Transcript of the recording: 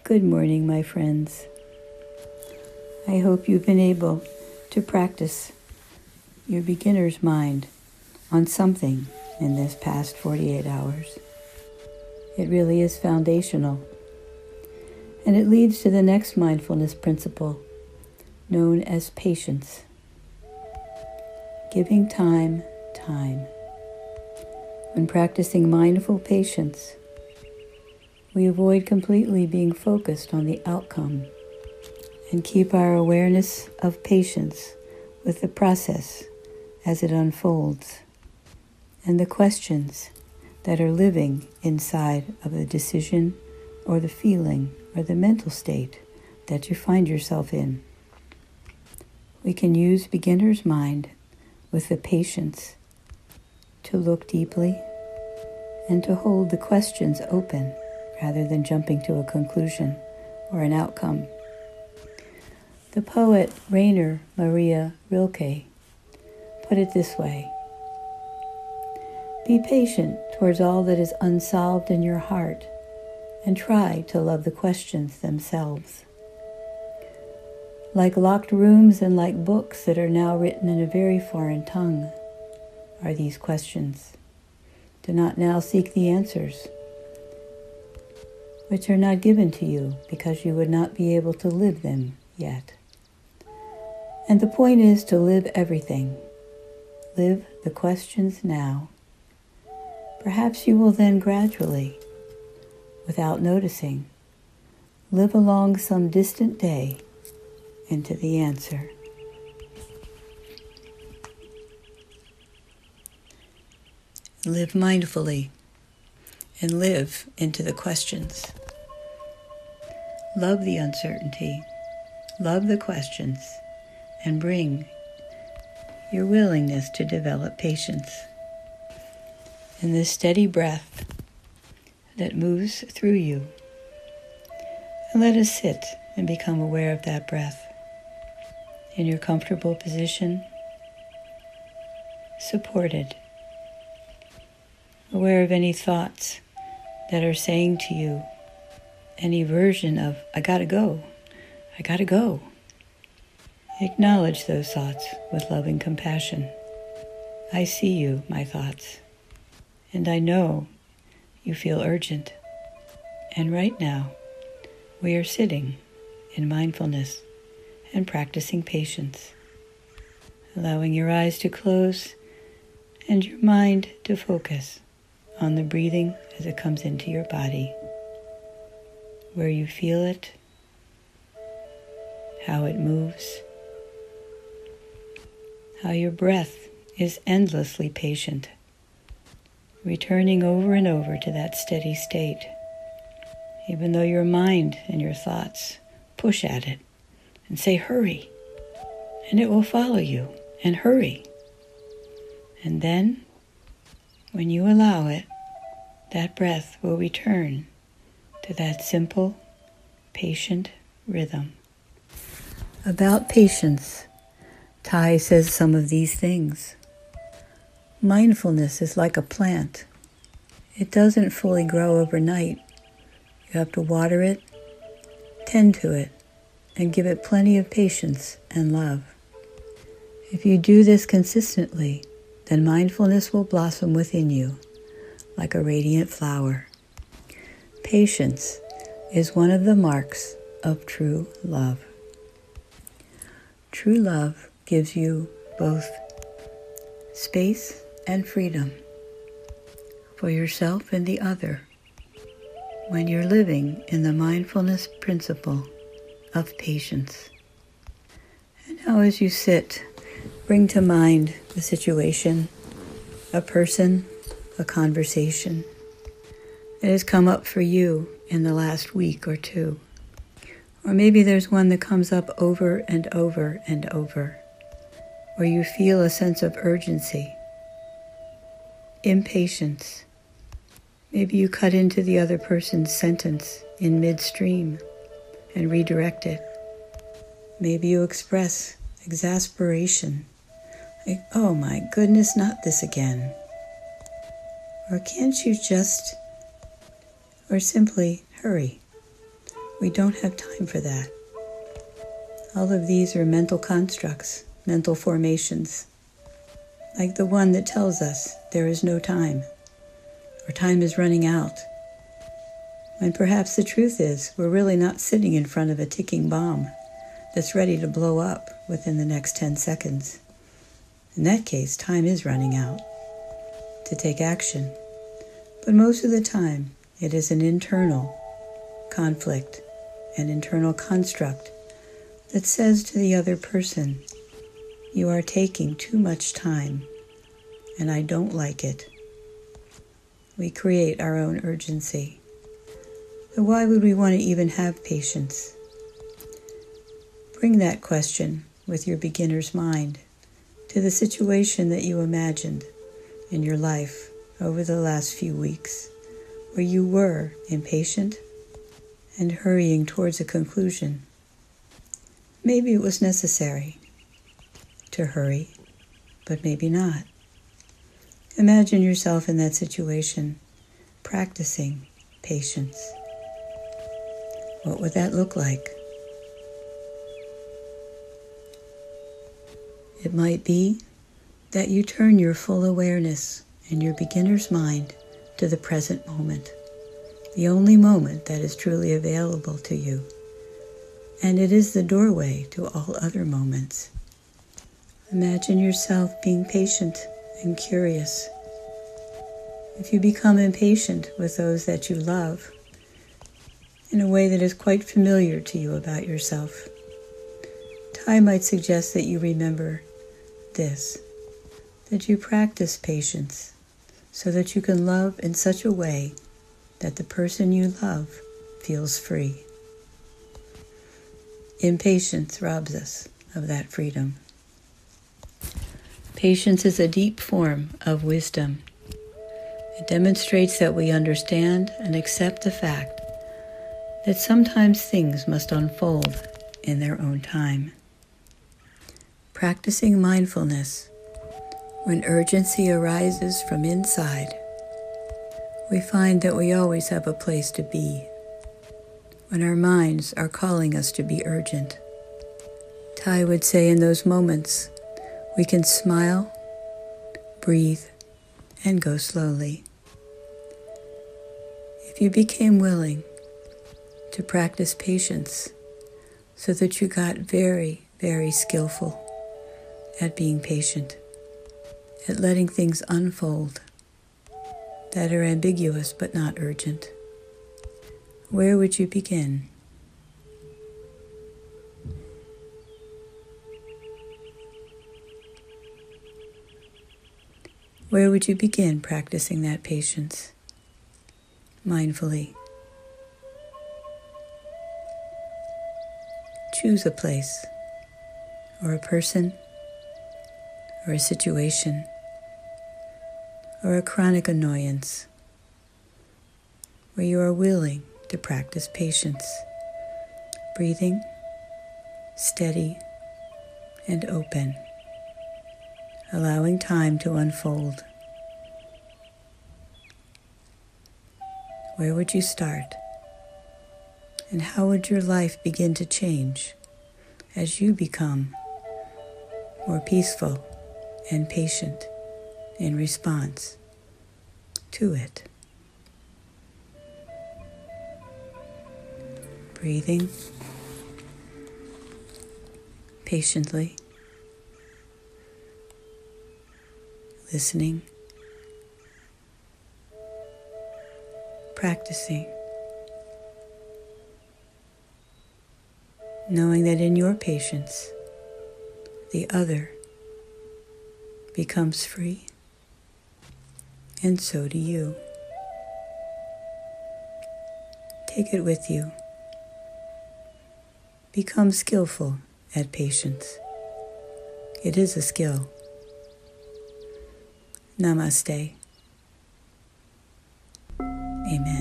Good morning, my friends. I hope you've been able to practice your beginner's mind on something in this past 48 hours. It really is foundational. And it leads to the next mindfulness principle, known as patience. Giving time. When practicing mindful patience, we avoid completely being focused on the outcome and keep our awareness of patience with the process as it unfolds and the questions that are living inside of the decision or the feeling or the mental state that you find yourself in. We can use beginner's mind with the patience to look deeply and to hold the questions open rather than jumping to a conclusion or an outcome. The poet Rainer Maria Rilke put it this way: be patient towards all that is unsolved in your heart and try to love the questions themselves. Like locked rooms and like books that are now written in a very foreign tongue are these questions. Do not now seek the answers, which are not given to you because you would not be able to live them yet. And the point is to live everything. Live the questions now. Perhaps you will then gradually, without noticing, live along some distant day into the answer. Live mindfully and live into the questions. Love the uncertainty, love the questions, and bring your willingness to develop patience. In this steady breath that moves through you, and let us sit and become aware of that breath in your comfortable position, supported, aware of any thoughts that are saying to you, any version of, I gotta go. Acknowledge those thoughts with loving compassion. I see you, my thoughts, and I know you feel urgent. And right now, we are sitting in mindfulness and practicing patience, allowing your eyes to close and your mind to focus on the breathing as it comes into your body, where you feel it, how it moves, how your breath is endlessly patient, returning over and over to that steady state, even though your mind and your thoughts push at it and say, hurry, and it will follow you, and hurry. And then, when you allow it, that breath will return to that simple, patient rhythm. About patience, Ty says some of these things. Mindfulness is like a plant. It doesn't fully grow overnight. You have to water it, tend to it, and give it plenty of patience and love. If you do this consistently, then mindfulness will blossom within you like a radiant flower. Patience is one of the marks of true love. True love gives you both space and freedom for yourself and the other when you're living in the mindfulness principle of patience. And now as you sit, bring to mind a situation, a person, a conversation that has come up for you in the last week or two. Or maybe there's one that comes up over and over and over, where you feel a sense of urgency, impatience. Maybe you cut into the other person's sentence in midstream and redirect it. Maybe you express exasperation, like, oh my goodness, not this again. Or can't you just, or simply hurry. We don't have time for that. All of these are mental constructs, mental formations, like the one that tells us there is no time, or time is running out, when perhaps the truth is we're really not sitting in front of a ticking bomb that's ready to blow up within the next 10 seconds. In that case, time is running out to take action. But most of the time, it is an internal conflict, an internal construct that says to the other person, "You are taking too much time, and I don't like it." We create our own urgency. So why would we want to even have patience? Bring that question with your beginner's mind to the situation that you imagined in your life over the last few weeks, where you were impatient and hurrying towards a conclusion. Maybe it was necessary to hurry, but maybe not. Imagine yourself in that situation, practicing patience. What would that look like? It might be that you turn your full awareness and your beginner's mind to the present moment, the only moment that is truly available to you. And it is the doorway to all other moments. Imagine yourself being patient and curious. If you become impatient with those that you love, in a way that is quite familiar to you about yourself, I might suggest that you remember this, that you practice patience so that you can love in such a way that the person you love feels free. Impatience robs us of that freedom. Patience is a deep form of wisdom. It demonstrates that we understand and accept the fact that sometimes things must unfold in their own time. Practicing mindfulness, when urgency arises from inside, we find that we always have a place to be. When our minds are calling us to be urgent, Ty would say in those moments, we can smile, breathe, and go slowly. If you became willing to practice patience so that you got very, very skillful at being patient, at letting things unfold that are ambiguous but not urgent, where would you begin? Where would you begin practicing that patience mindfully? Choose a place, or a person, or a situation, or a chronic annoyance where you are willing to practice patience, breathing, steady, and open, allowing time to unfold. Where would you start? And how would your life begin to change as you become more peaceful and patient in response to it? Breathing patiently, listening, practicing, knowing that in your patience, the other becomes free, and so do you. Take it with you. Become skillful at patience. It is a skill. Namaste. Amen.